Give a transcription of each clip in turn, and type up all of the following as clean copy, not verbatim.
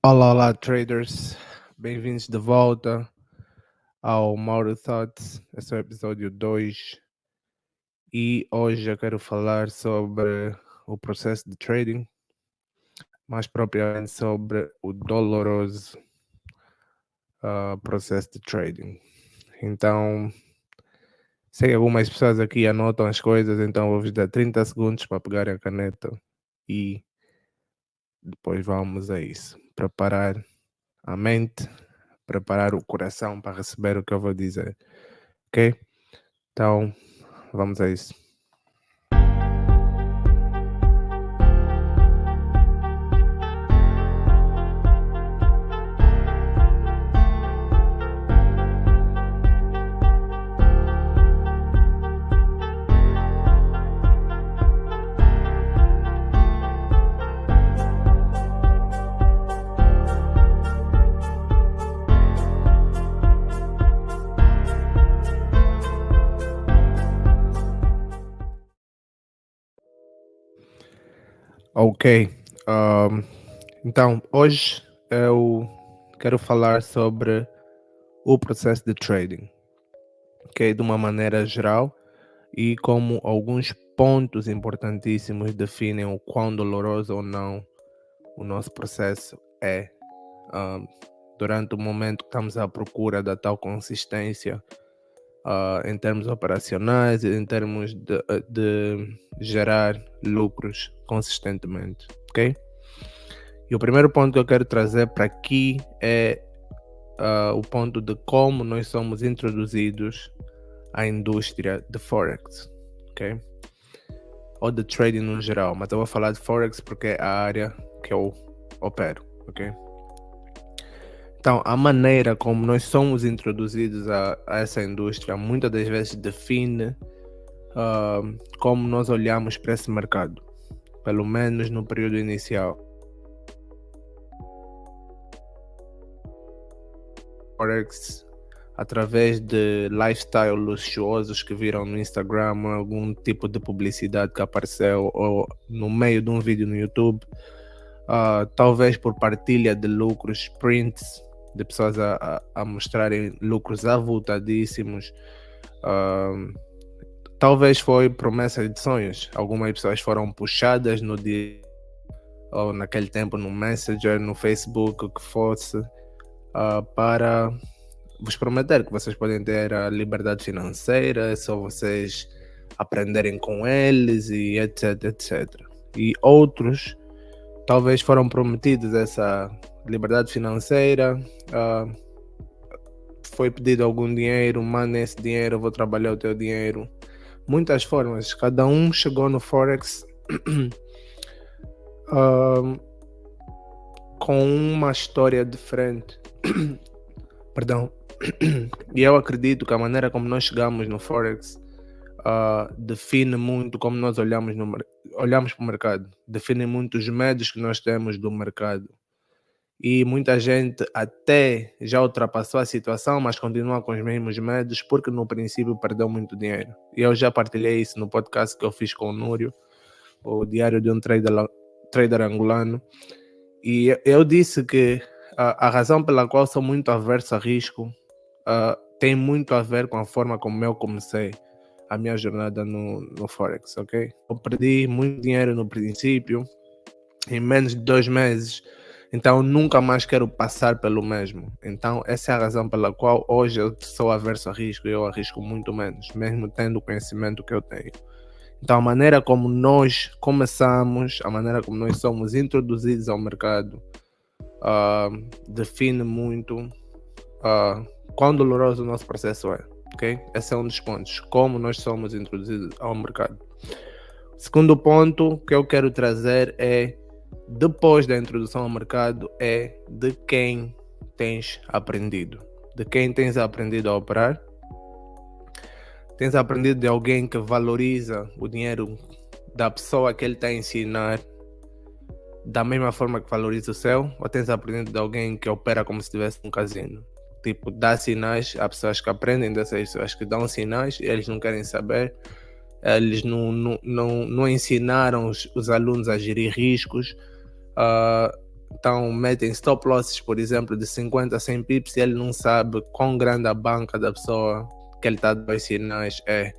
Olá, olá, traders. Bem-vindos de volta ao Mauro Thoughts. Esse é o episódio 2 e hoje eu quero falar sobre o processo de trading, mais propriamente sobre o doloroso processo de trading. Então, sei que algumas pessoas aqui anotam as coisas, então vou-vos dar 30 segundos para pegarem a caneta e depois vamos a isso. Preparar a mente, preparar o coração para receber o que eu vou dizer, ok? Então, vamos a isso. Ok. Então, hoje eu quero falar sobre o processo de trading, ok? De uma maneira geral e como alguns pontos importantíssimos definem o quão doloroso ou não o nosso processo é. Durante o momento que estamos à procura da tal consistência em termos operacionais e em termos de gerar lucros consistentemente, ok? E o primeiro ponto que eu quero trazer para aqui é o ponto de como nós somos introduzidos à indústria de Forex, ok? Ou de trading no geral, mas eu vou falar de Forex porque é a área que eu opero, ok? Então, a maneira como nós somos introduzidos a essa indústria muitas das vezes define como nós olhamos para esse mercado, pelo menos no período inicial. Forex através de lifestyle luxuosos que viram no Instagram, algum tipo de publicidade que apareceu ou no meio de um vídeo no YouTube, talvez por partilha de lucros, prints de pessoas a mostrarem lucros avultadíssimos, talvez foi promessa de sonhos. Algumas pessoas foram puxadas no dia ou naquele tempo no Messenger, no Facebook, o que fosse, para vos prometer que vocês podem ter a liberdade financeira, é só vocês aprenderem com eles e etc, etc. E outros talvez foram prometidos essa liberdade financeira, foi pedido algum dinheiro, manda esse dinheiro, eu vou trabalhar o teu dinheiro. Muitas formas, cada um chegou no Forex com uma história diferente. Perdão. E eu acredito que a maneira como nós chegamos no Forex define muito como nós olhamos para o mercado, define muito os medos que nós temos do mercado. E muita gente até já ultrapassou a situação, mas continua com os mesmos medos porque no princípio perdeu muito dinheiro. E eu já partilhei isso no podcast que eu fiz com o Núrio, o Diário de um Trader Angolano. E eu disse que a razão pela qual sou muito averso a risco tem muito a ver com a forma como eu comecei a minha jornada no Forex, ok? Eu perdi muito dinheiro no princípio, em menos de 2 meses, então nunca mais quero passar pelo mesmo. Então essa é a razão pela qual hoje eu sou averso a risco e eu arrisco muito menos, mesmo tendo o conhecimento que eu tenho. Então a maneira como nós começamos, a maneira como nós somos introduzidos ao mercado define muito quão doloroso o nosso processo é, ok? Esse é um dos pontos, como nós somos introduzidos ao mercado. Segundo ponto que eu quero trazer é, depois da introdução ao mercado, é de quem tens aprendido. De quem tens aprendido a operar. Tens aprendido de alguém que valoriza o dinheiro da pessoa que ele está a ensinar da mesma forma que valoriza o seu, ou tens aprendido de alguém que opera como se estivesse num casino? Tipo, dá sinais, há pessoas que aprendem dessas pessoas que dão sinais e eles não querem saber, eles não ensinaram os alunos a gerir riscos, Então metem stop losses, por exemplo, de 50 a 100 pips e ele não sabe quão grande a banca da pessoa que ele está a dar os sinais é.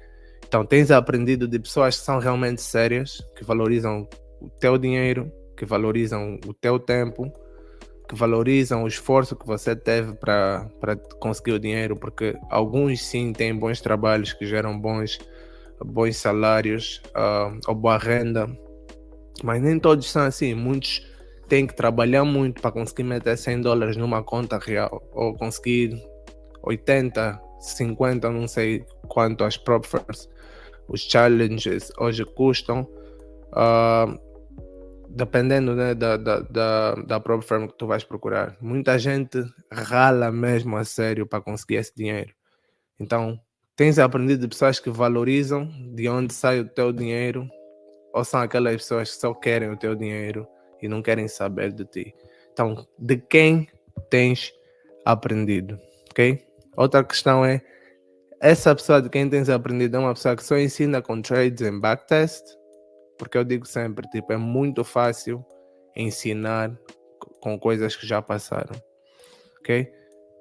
Então tens aprendido de pessoas que são realmente sérias, que valorizam o teu dinheiro, que valorizam o teu tempo, que valorizam o esforço que você teve para conseguir o dinheiro, porque alguns sim têm bons trabalhos que geram bons salários ou boa renda, mas nem todos são assim. Muitos têm que trabalhar muito para conseguir meter $100 numa conta real, ou conseguir 80, 50, não sei quanto as prop firms, os challenges hoje custam, dependendo, né, da prop firm que tu vais procurar. Muita gente rala mesmo a sério para conseguir esse dinheiro. Então tens aprendido de pessoas que valorizam de onde sai o teu dinheiro, ou são aquelas pessoas que só querem o teu dinheiro e não querem saber de ti? Então, de quem tens aprendido, ok? Outra questão é, essa pessoa de quem tens aprendido é uma pessoa que só ensina com trades em backtest? Porque eu digo sempre, tipo, é muito fácil ensinar com coisas que já passaram, ok?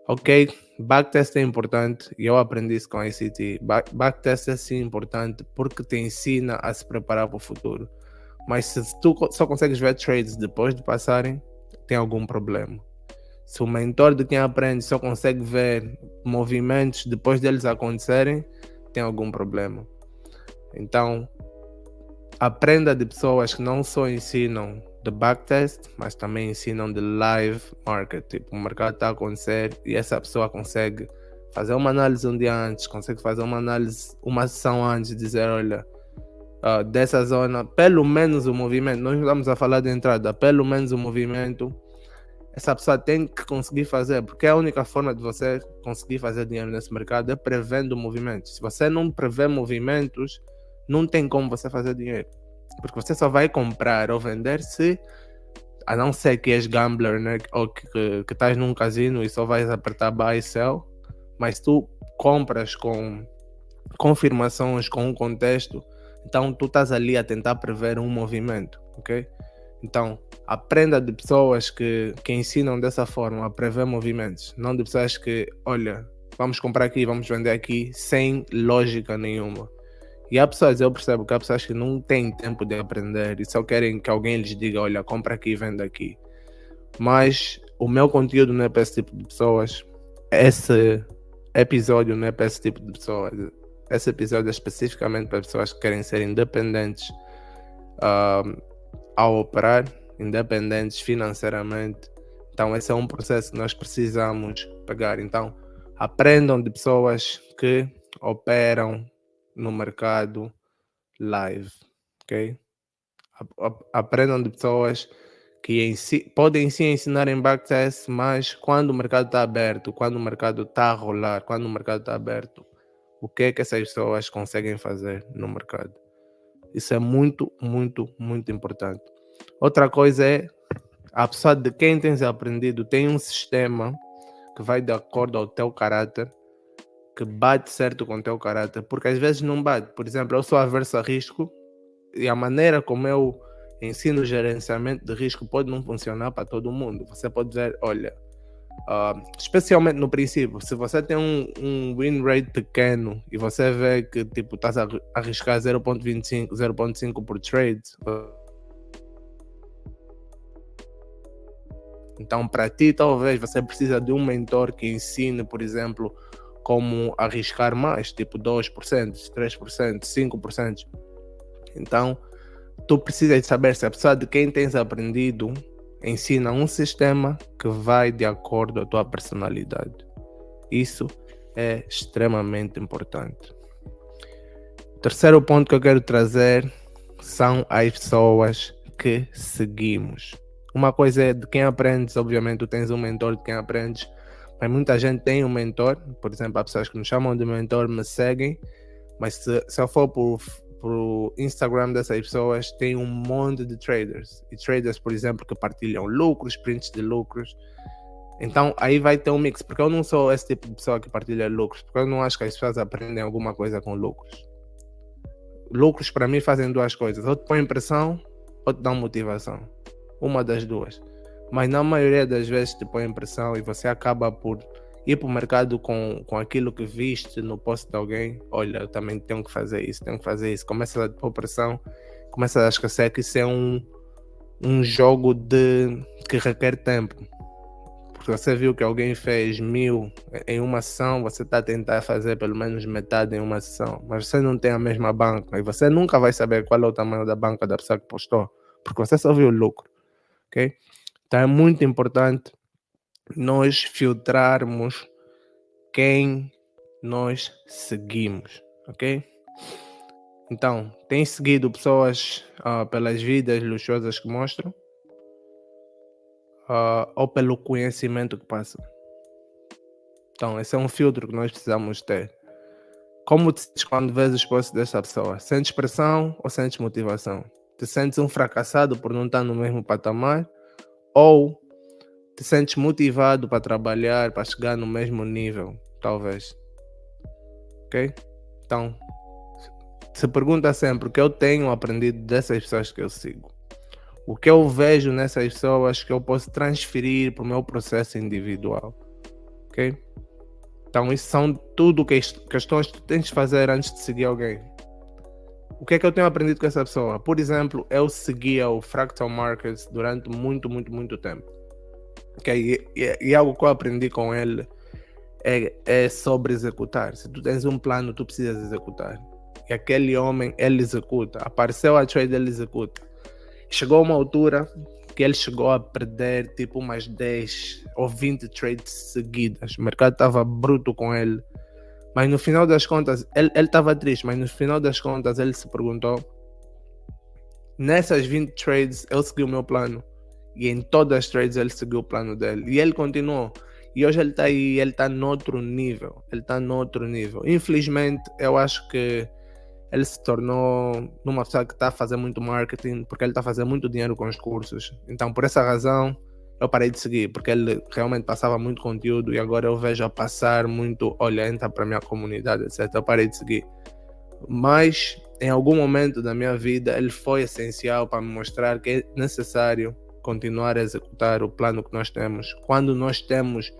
Ok, backtest é importante e eu aprendi isso com a ICT. Backtest é sim importante porque te ensina a se preparar para o futuro. Mas se tu só consegues ver trades depois de passarem, tem algum problema. Se o mentor de quem aprende só consegue ver movimentos depois deles acontecerem, tem algum problema. Então, aprenda de pessoas que não só ensinam de backtest, mas também ensinam de live market. Tipo, o mercado está a acontecer e essa pessoa consegue fazer uma análise um dia antes, consegue fazer uma análise, uma sessão antes e dizer, olha, dessa zona, pelo menos o movimento, nós estamos a falar de entrada, pelo menos o movimento, essa pessoa tem que conseguir fazer, porque a única forma de você conseguir fazer dinheiro nesse mercado é prevendo movimentos. Se você não prevê movimentos, não tem como você fazer dinheiro, porque você só vai comprar ou vender se, a não ser que és gambler, né? Ou que estás num casino e só vais apertar buy e sell, mas tu compras com confirmações, com um contexto, então tu estás ali a tentar prever um movimento, ok? Então aprenda de pessoas que ensinam dessa forma a prever movimentos, não de pessoas que, olha, vamos comprar aqui, vamos vender aqui, sem lógica nenhuma. E há pessoas, eu percebo que há pessoas que não têm tempo de aprender e só querem que alguém lhes diga, olha, compra aqui e vende aqui. Mas o meu conteúdo não é para esse tipo de pessoas. Esse episódio não é para esse tipo de pessoas. Esse episódio é especificamente para pessoas que querem ser independentes ao operar, independentes financeiramente. Então esse é um processo que nós precisamos pegar. Então aprendam de pessoas que operam no mercado live, ok? Aprendam de pessoas que podem sim ensinar em backtest, mas quando o mercado está aberto, quando o mercado está a rolar, quando o mercado está aberto, o que é que essas pessoas conseguem fazer no mercado? Isso é muito, muito, muito importante. Outra coisa é, a pessoa de quem tens aprendido tem um sistema que vai de acordo ao teu caráter, que bate certo com o teu caráter, porque às vezes não bate. Por exemplo, eu sou averso a risco e a maneira como eu ensino gerenciamento de risco pode não funcionar para todo mundo. Você pode dizer, olha, especialmente no princípio, se você tem um win rate pequeno e você vê que tipo estás a arriscar 0.25, 0.5 por trade, então para ti talvez você precisa de um mentor que ensine, por exemplo, como arriscar mais, tipo 2%, 3%, 5%. Então, tu precisas saber se a pessoa de quem tens aprendido ensina um sistema que vai de acordo com a tua personalidade. Isso é extremamente importante. O terceiro ponto que eu quero trazer são as pessoas que seguimos. Uma coisa é de quem aprendes, obviamente tu tens um mentor de quem aprendes, mas muita gente tem um mentor, por exemplo, há pessoas que nos chamam de mentor, me seguem, mas se eu for pro Instagram dessas pessoas, tem um monte de traders, e traders, por exemplo, que partilham lucros, prints de lucros. Então aí vai ter um mix, porque eu não sou esse tipo de pessoa que partilha lucros, porque eu não acho que as pessoas aprendem alguma coisa com lucros. Lucros para mim fazem duas coisas, ou te põem pressão ou te dão motivação, uma das duas. mas na maioria das vezes te põe em pressão e você acaba por ir para o mercado com aquilo que viste no post de alguém. Olha, eu também tenho que fazer isso, começa a pôr pressão, começa a esquecer que isso é um jogo que requer tempo. Porque você viu que alguém fez 1000 em uma sessão, você está a tentar fazer pelo menos metade em uma sessão, mas você não tem a mesma banca e você nunca vai saber qual é o tamanho da banca da pessoa que postou, porque você só viu o lucro, ok? Então é muito importante nós filtrarmos quem nós seguimos, ok? Então, tem seguido pessoas pelas vidas luxuosas que mostram, ou pelo conhecimento que passam. Então, esse é um filtro que nós precisamos ter. Como te sentes quando vês os posts dessa pessoa? Sentes pressão ou sentes motivação? Te sentes um fracassado por não estar no mesmo patamar? Ou te sentes motivado para trabalhar, para chegar no mesmo nível, talvez? Ok? Então, se pergunta sempre o que eu tenho aprendido dessas pessoas que eu sigo. O que eu vejo nessas pessoas que eu posso transferir para o meu processo individual. Ok? Então, isso são tudo questões que tu tens de fazer antes de seguir alguém. O que é que eu tenho aprendido com essa pessoa? Por exemplo, eu seguia o Fractal Markets durante muito tempo. Okay? E algo que eu aprendi com ele é sobre executar. Se tu tens um plano, tu precisas executar. E aquele homem, ele executa. Apareceu a trade, ele executa. Chegou a uma altura que ele chegou a perder tipo umas 10 ou 20 trades seguidas. O mercado estava bruto com ele. Mas no final das contas, ele estava triste, mas no final das contas ele se perguntou: nessas 20 trades eu segui o meu plano. E em todas as trades ele seguiu o plano dele. E ele continuou. E hoje ele está aí, ele está noutro nível. Infelizmente, eu acho que ele se tornou numa pessoa que está a fazer muito marketing, porque ele está a fazer muito dinheiro com os cursos. Então, por essa razão, eu parei de seguir, porque ele realmente passava muito conteúdo e agora eu vejo a passar muito, olha, entra para a minha comunidade, etc. Eu parei de seguir. Mas, em algum momento da minha vida, ele foi essencial para me mostrar que é necessário continuar a executar o plano que nós temos. Quando nós temos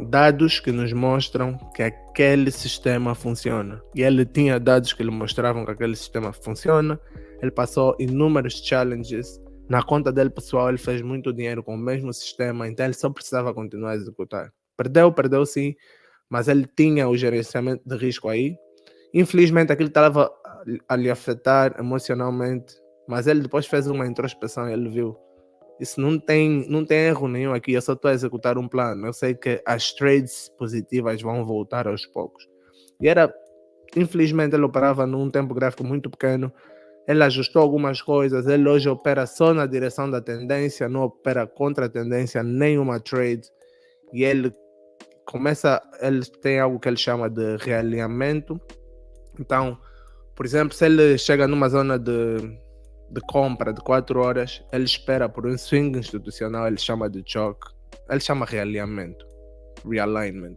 dados que nos mostram que aquele sistema funciona. E ele tinha dados que lhe mostravam que aquele sistema funciona. Ele passou inúmeros challenges. Na conta dele pessoal, ele fez muito dinheiro com o mesmo sistema, então ele só precisava continuar a executar. Perdeu sim, mas ele tinha o gerenciamento de risco aí. Infelizmente, aquilo estava a lhe afetar emocionalmente, mas ele depois fez uma introspeção e ele viu: isso não tem erro nenhum aqui, eu só estou a executar um plano. Eu sei que as trades positivas vão voltar aos poucos. E infelizmente, ele operava num tempo gráfico muito pequeno. Ele ajustou algumas coisas. Ele hoje opera só na direção da tendência, não opera contra a tendência, nenhuma trade. E ele tem algo que ele chama de realinhamento. Então, por exemplo, se ele chega numa zona de compra de 4 horas, ele espera por um swing institucional, ele chama de choke, ele chama realignment,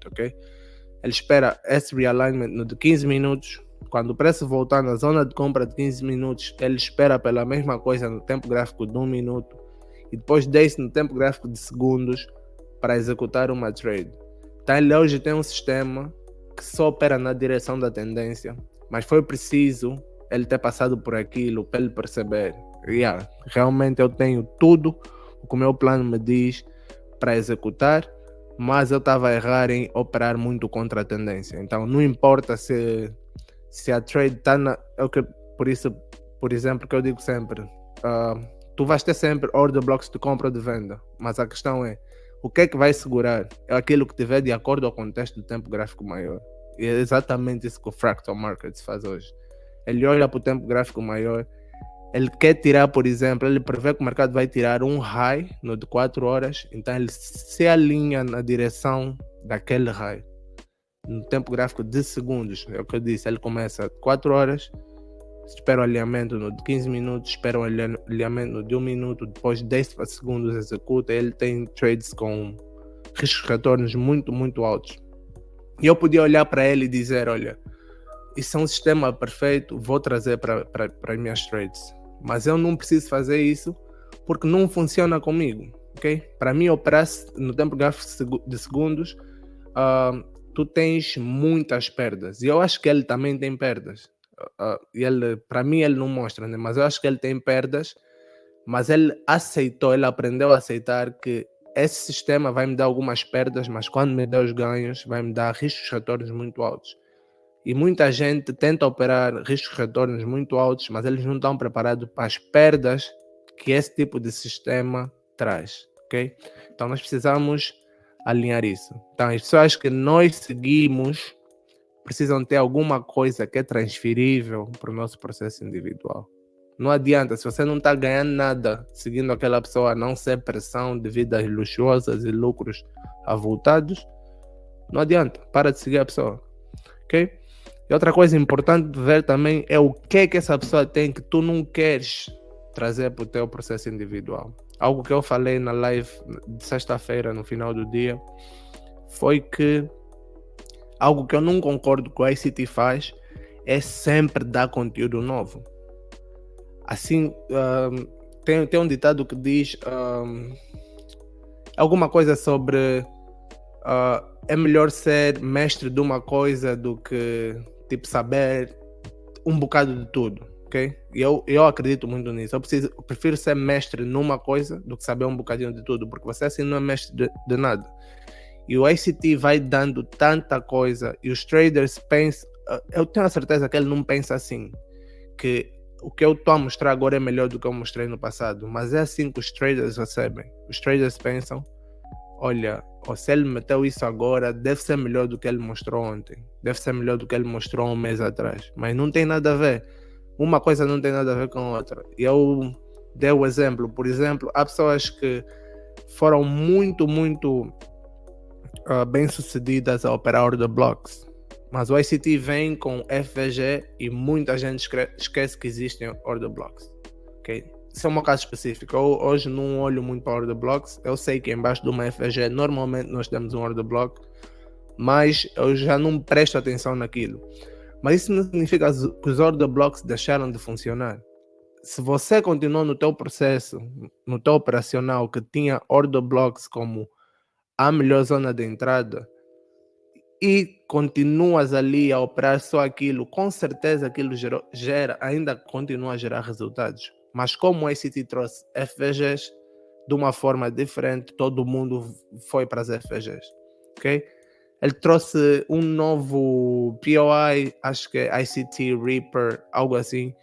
ok? Ele espera esse realignment no de 15 minutos, quando o preço voltar na zona de compra de 15 minutos, ele espera pela mesma coisa no tempo gráfico de 1 minuto, e depois desse no tempo gráfico de segundos, para executar uma trade. Então ele hoje tem um sistema que só opera na direção da tendência, mas foi preciso ele ter passado por aquilo para ele perceber: realmente eu tenho tudo o que o meu plano me diz para executar, mas eu estava a errar em operar muito contra a tendência. Então não importa se a trade está por isso, por exemplo, que eu digo sempre, tu vais ter sempre order blocks de compra ou de venda, mas a questão é, o que é que vai segurar? É aquilo que tiver de acordo ao contexto do tempo gráfico maior. E é exatamente isso que o Fractal Markets faz hoje. Ele olha para o tempo gráfico maior, ele quer tirar, por exemplo, ele prevê que o mercado vai tirar um high no de 4 horas, então ele se alinha na direção daquele high. No tempo gráfico de segundos, é o que eu disse, ele começa 4 horas, espera o alinhamento no de 15 minutos, espera o alinhamento no de 1 minuto, depois 10 segundos executa. Ele tem trades com riscos de retornos muito altos. E eu podia olhar para ele e dizer: olha, isso é um sistema perfeito, vou trazer para as minhas trades. Mas eu não preciso fazer isso, porque não funciona comigo, ok? Para mim, operar no tempo gráfico de segundos, tu tens muitas perdas. E eu acho que ele também tem perdas. Para mim, ele não mostra, né? Mas eu acho que ele tem perdas, mas ele aprendeu a aceitar que esse sistema vai me dar algumas perdas, mas quando me der os ganhos, vai me dar riscos retornos muito altos. E muita gente tenta operar riscos retornos muito altos, mas eles não estão preparados para as perdas que esse tipo de sistema traz, ok? Então nós precisamos alinhar isso. Então as pessoas que nós seguimos precisam ter alguma coisa que é transferível para o nosso processo individual. Não adianta, se você não está ganhando nada seguindo aquela pessoa, a não ser pressão de vidas luxuosas e lucros avultados, não adianta, para de seguir a pessoa, ok? E outra coisa importante de ver também é o que essa pessoa tem que tu não queres trazer para o teu processo individual. Algo que eu falei na live de sexta-feira, no final do dia, foi que algo que eu não concordo com a ICT faz é sempre dar conteúdo novo. Assim, tem um ditado que diz alguma coisa sobre é melhor ser mestre de uma coisa do que tipo saber um bocado de tudo, ok? E eu acredito muito nisso. Eu prefiro ser mestre numa coisa do que saber um bocadinho de tudo, porque você assim não é mestre de nada. E o ICT vai dando tanta coisa e os traders pensam, eu tenho a certeza que ele não pensa assim, que o que eu estou a mostrar agora é melhor do que eu mostrei no passado, mas é assim que os traders recebem. Os traders pensam, olha, se ele meteu isso agora, deve ser melhor do que ele mostrou ontem, deve ser melhor do que ele mostrou um mês atrás, mas não tem nada a ver. Uma coisa não tem nada a ver com a outra. E eu dei o exemplo, por exemplo, há pessoas que foram muito bem sucedidas a operar order blocks, mas o ICT vem com FVG e muita gente esquece que existem order blocks, ok? Isso é um caso específico. Eu hoje não olho muito para order blocks. Eu sei que embaixo de uma FVG normalmente nós temos um order block, mas eu já não presto atenção naquilo. Mas isso não significa que os order blocks deixaram de funcionar. Se você continuou no teu processo, no teu operacional que tinha order blocks como a melhor zona de entrada e continuas ali a operar só aquilo, com certeza aquilo ainda continua a gerar resultados. Mas como o ICT trouxe FVGs de uma forma diferente, todo mundo foi para as FVGs, ok? Ele trouxe um novo POI, acho que é ICT Reaper, algo assim.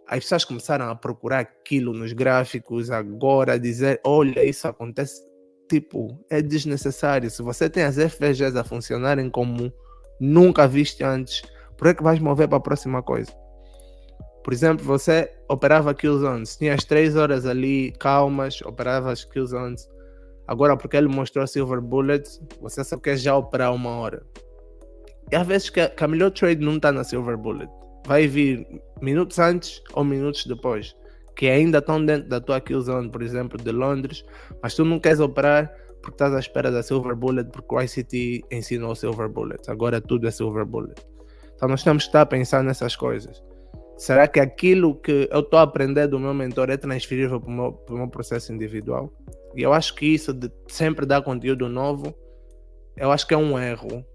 As pessoas começaram a procurar aquilo nos gráficos agora, a dizer, olha, isso acontece, tipo, é desnecessário. Se você tem as FVGs a funcionarem como nunca viste antes, por que vais mover para a próxima coisa? Por exemplo, você operava kill zones, tinhas 3 horas ali calmas, operavas kill zones. Agora, porque ele mostrou Silver Bullets, você só quer já operar 1 hora. E às vezes que a melhor trade não está na Silver Bullet. Vai vir minutos antes ou minutos depois, que ainda estão dentro da tua kill zone, por exemplo, de Londres, mas tu não queres operar porque estás à espera da Silver Bullet, porque o ICT ensinou Silver Bullet. Agora tudo é Silver Bullet. Então nós temos que estar a pensar nessas coisas. Será que aquilo que eu estou a aprender do meu mentor é transferível para o meu processo individual? E eu acho que isso de sempre dar conteúdo novo, eu acho que é um erro.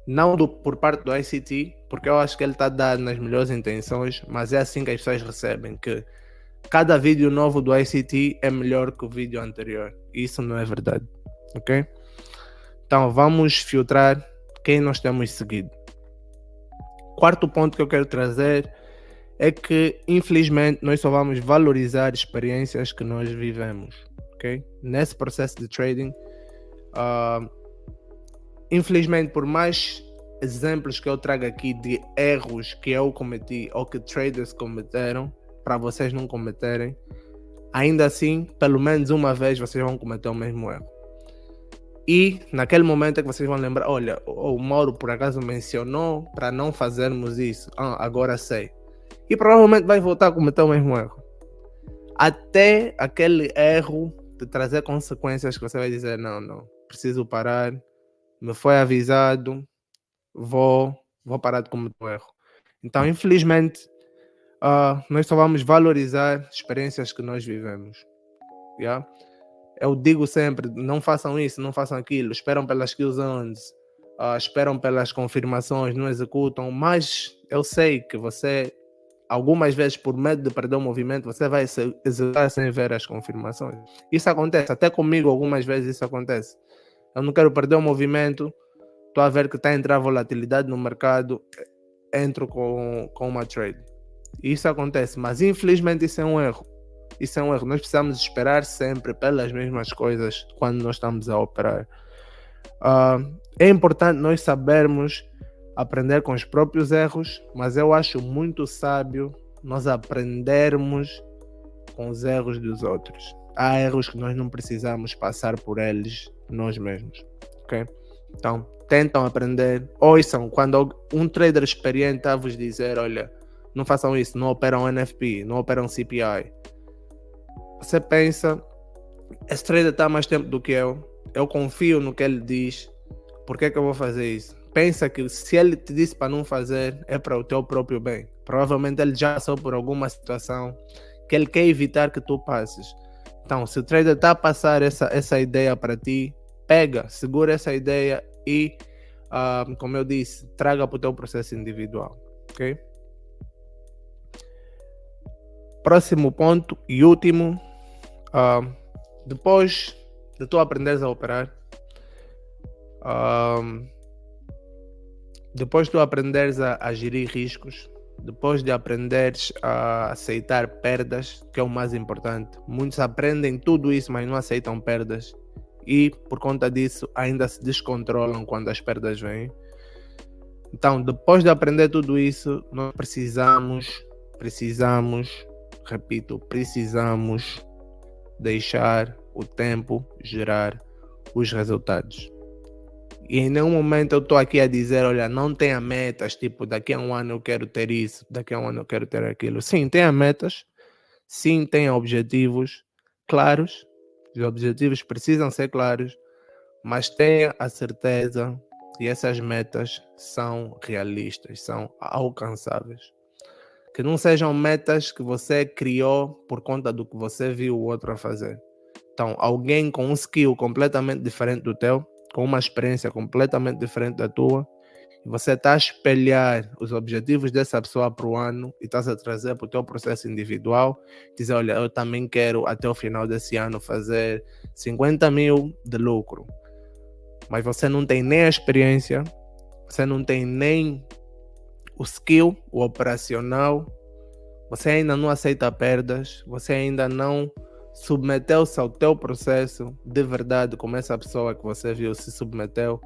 Não por parte do ICT, porque eu acho que ele está dado nas melhores intenções, mas é assim que as pessoas recebem, que cada vídeo novo do ICT é melhor que o vídeo anterior. E isso não é verdade, ok? Então vamos filtrar quem nós temos seguido. Quarto ponto que eu quero trazer é que, infelizmente, nós só vamos valorizar experiências que nós vivemos, ok? Nesse processo de trading, infelizmente, por mais exemplos que eu trago aqui de erros que eu cometi ou que traders cometeram, para vocês não cometerem, ainda assim, pelo menos uma vez vocês vão cometer o mesmo erro. E naquele momento é que vocês vão lembrar, olha, o Mauro por acaso mencionou para não fazermos isso. Agora sei. E provavelmente vai voltar a cometer o mesmo erro. Até aquele erro de trazer consequências que você vai dizer, não, preciso parar, me foi avisado, vou parar de cometer o erro. Então, infelizmente, nós só vamos valorizar experiências que nós vivemos. Yeah? Eu digo sempre, não façam isso, não façam aquilo, esperam pelas kill zones, esperam pelas confirmações, não executam, mas eu sei que você, algumas vezes, por medo de perder o movimento, você vai executar sem ver as confirmações. Isso acontece, até comigo algumas vezes isso acontece. Eu não quero perder o movimento, estou a ver que está a entrar volatilidade no mercado, entro com uma trade. Isso acontece, mas infelizmente isso é um erro. Isso é um erro. Nós precisamos esperar sempre pelas mesmas coisas quando nós estamos a operar. É importante nós sabermos aprender com os próprios erros, mas eu acho muito sábio nós aprendermos com os erros dos outros. Há erros que nós não precisamos passar por eles nós mesmos, ok? Então, tentam aprender, ouçam, quando um trader experiente está a vos dizer, olha, não façam isso, não operam NFP, não operam CPI. Você pensa, esse trader está há mais tempo do que eu confio no que ele diz, por que eu vou fazer isso? Pensa que se ele te disse para não fazer, é para o teu próprio bem. Provavelmente ele já passou por alguma situação que ele quer evitar que tu passes. Então, se o trader está a passar essa ideia para ti, pega, segura essa ideia e, como eu disse, traga para o teu processo individual, ok? Próximo ponto e último, depois de tu aprenderes a operar, depois de tu aprenderes a gerir riscos, depois de aprenderes a aceitar perdas, que é o mais importante. Muitos aprendem tudo isso, mas não aceitam perdas. E, por conta disso, ainda se descontrolam quando as perdas vêm. Então, depois de aprender tudo isso, nós precisamos, repito, precisamos deixar o tempo gerar os resultados. E em nenhum momento eu estou aqui a dizer, olha, não tenha metas, tipo, daqui a um ano eu quero ter isso, daqui a um ano eu quero ter aquilo. Sim, tenha metas, sim, tenha objetivos claros, os objetivos precisam ser claros, mas tenha a certeza que essas metas são realistas, são alcançáveis. Que não sejam metas que você criou por conta do que você viu o outro a fazer. Então, alguém com um skill completamente diferente do teu, com uma experiência completamente diferente da tua, e você está a espelhar os objetivos dessa pessoa para o ano e está a trazer para o teu processo individual, dizer, olha, eu também quero até o final desse ano fazer 50 mil de lucro, mas você não tem nem a experiência, você não tem nem o skill, o operacional, você ainda não aceita perdas, você ainda não submeteu-se ao teu processo de verdade, como essa pessoa que você viu se submeteu,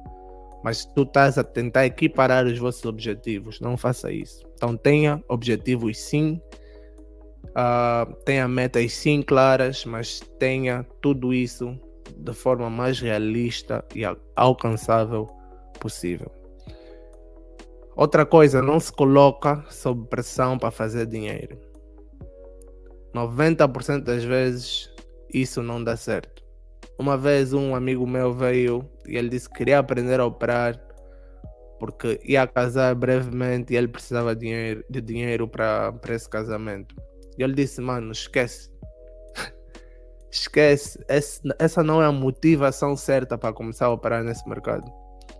mas tu estás a tentar equiparar os vossos objetivos. Não faça isso. Então tenha objetivos sim, tenha metas sim claras, mas tenha tudo isso de forma mais realista e alcançável possível. Outra coisa, não se coloca sob pressão para fazer dinheiro. 90% das vezes isso não dá certo. Uma vez um amigo meu veio e ele disse que queria aprender a operar porque ia casar brevemente e ele precisava de dinheiro para esse casamento. E ele disse, mano, esquece. Esquece. Essa não é a motivação certa para começar a operar nesse mercado.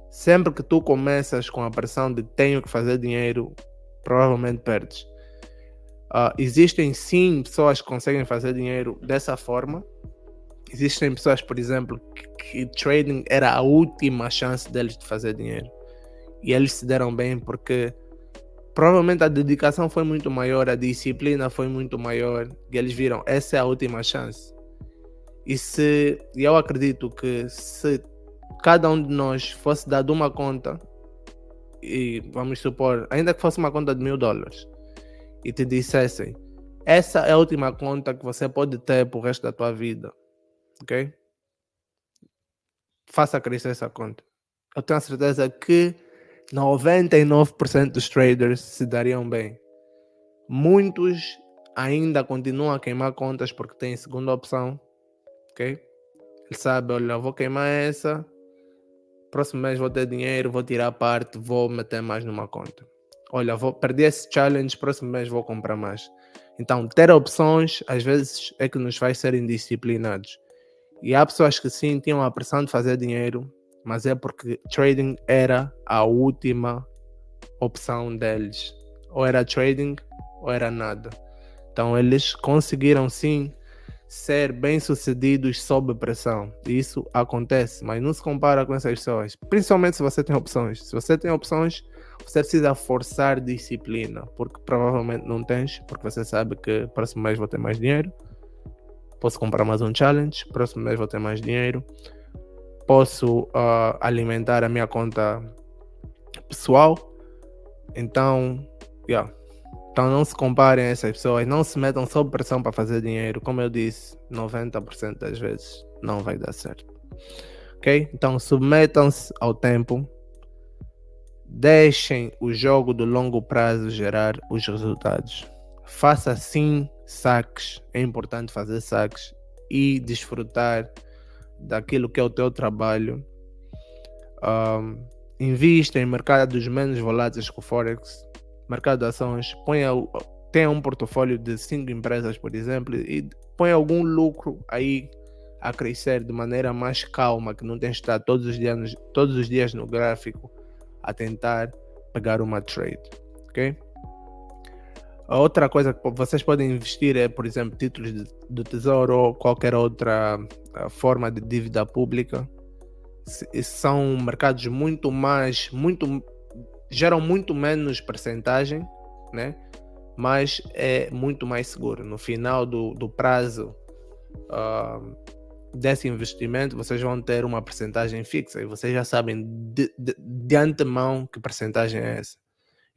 Sempre que tu começas com a pressão de tenho que fazer dinheiro, provavelmente perdes. Existem sim pessoas que conseguem fazer dinheiro dessa forma. Existem pessoas, por exemplo, que trading era a última chance deles de fazer dinheiro. E eles se deram bem porque provavelmente a dedicação foi muito maior, a disciplina foi muito maior. E eles viram, essa é a última chance. E eu acredito que se cada um de nós fosse dado uma conta, e vamos supor, ainda que fosse uma conta de $1000, e te dissessem, essa é a última conta que você pode ter pro resto da tua vida, ok? Faça crescer essa conta. Eu tenho a certeza que 99% dos traders se dariam bem. Muitos ainda continuam a queimar contas porque têm segunda opção, ok? Ele sabe, olha, eu vou queimar essa, próximo mês vou ter dinheiro, vou tirar parte, vou meter mais numa conta. Olha, vou perder esse challenge, próximo mês vou comprar mais. Então, ter opções, às vezes, é que nos faz ser indisciplinados. E há pessoas que sim, tinham a pressão de fazer dinheiro, mas é porque trading era a última opção deles. Ou era trading, ou era nada. Então, eles conseguiram sim ser bem-sucedidos sob pressão. Isso acontece, mas não se compara com essas pessoas. Principalmente se você tem opções. Se você tem opções, você precisa forçar disciplina, porque provavelmente não tens, porque você sabe que próximo mês vou ter mais dinheiro, posso comprar mais um challenge, próximo mês vou ter mais dinheiro, posso alimentar a minha conta pessoal. Então, então não se comparem a essas pessoas, não se metam sob pressão para fazer dinheiro. Como eu disse, 90% das vezes não vai dar certo. Ok? Então submetam-se ao tempo. Deixem o jogo do longo prazo gerar os resultados. Faça sim saques. É importante fazer saques e desfrutar daquilo que é o teu trabalho. Invista em mercados menos voláteis que o Forex. Mercado de ações. Tenha um portfólio de 5 empresas, por exemplo, e põe algum lucro aí a crescer de maneira mais calma, que não tem que estar todos os dias no gráfico a tentar pegar uma trade, ok? A outra coisa que vocês podem investir é, por exemplo, títulos do Tesouro ou qualquer outra forma de dívida pública. São mercados geram muito menos percentagem, né? Mas é muito mais seguro. No final do prazo desse investimento, vocês vão ter uma percentagem fixa e vocês já sabem de antemão que percentagem é essa.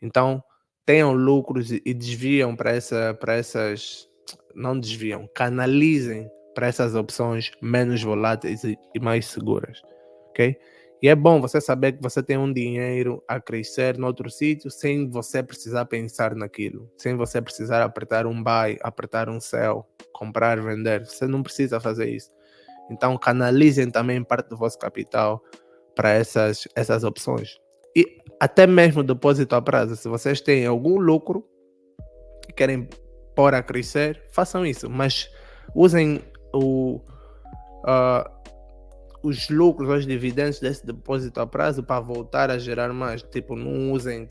Então, tenham lucros e desviam para essas, não desviam, canalizem para essas opções menos voláteis e mais seguras, ok? E é bom você saber que você tem um dinheiro a crescer no outro sítio sem você precisar pensar naquilo, sem você precisar apertar um buy, apertar um sell, comprar, vender. Você não precisa fazer isso. Então canalizem também parte do vosso capital para essas opções. E até mesmo depósito a prazo. Se vocês têm algum lucro e querem pôr a crescer, façam isso. Mas usem os lucros, os dividendos desse depósito a prazo para voltar a gerar mais. Tipo, não usem,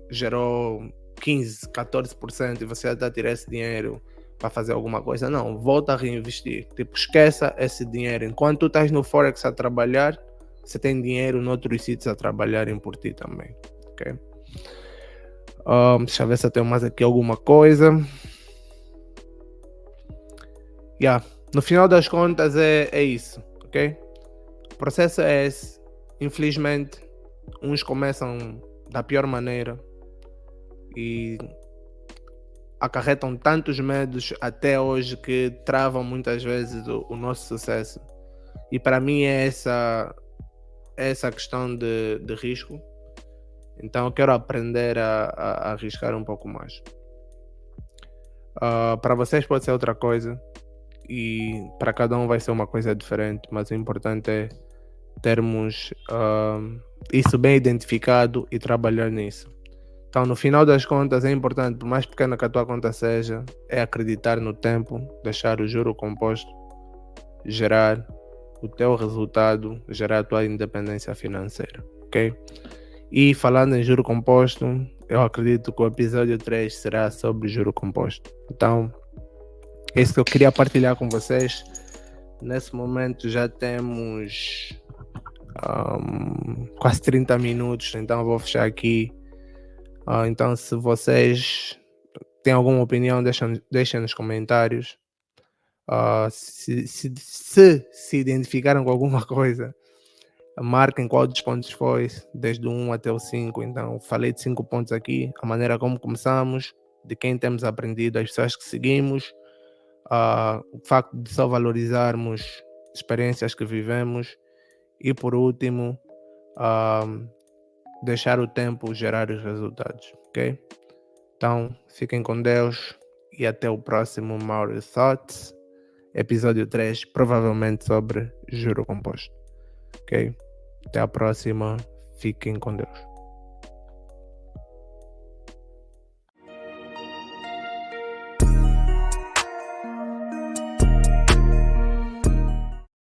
gerou 15, 14% e você já está a tirar esse dinheiro para fazer alguma coisa. Não, volta a reinvestir. Esqueça esse dinheiro. Enquanto tu estás no Forex a trabalhar, você tem dinheiro noutros sítios a trabalharem por ti também. Ok? Deixa eu ver se eu tenho mais aqui alguma coisa. No final das contas é isso. Ok? O processo é esse. Infelizmente, uns começam da pior maneira e acarretam tantos medos até hoje que travam muitas vezes o nosso sucesso. E para mim é essa questão de risco. Então eu quero aprender a arriscar um pouco mais. Para vocês pode ser outra coisa e para cada um vai ser uma coisa diferente, mas o importante é termos isso bem identificado e trabalhar nisso. Então, no final das contas, é importante, por mais pequena que a tua conta seja, é acreditar no tempo, deixar o juro composto gerar o teu resultado, gerar a tua independência financeira, ok? E falando em juro composto, eu acredito que o episódio 3 será sobre juro composto. Então, é isso que eu queria partilhar com vocês. Nesse momento já temos quase 30 minutos, então eu vou fechar aqui. Então, se vocês têm alguma opinião, deixem nos comentários. Se identificaram com alguma coisa, marquem qual dos pontos foi, desde o 1 até o 5. Então, falei de 5 pontos aqui: a maneira como começamos, de quem temos aprendido, as pessoas que seguimos, o facto de só valorizarmos experiências que vivemos e, por último, deixar o tempo gerar os resultados, ok? Então, fiquem com Deus e até o próximo Mauro Thoughts, episódio 3, provavelmente sobre juro composto, ok? Até a próxima, fiquem com Deus.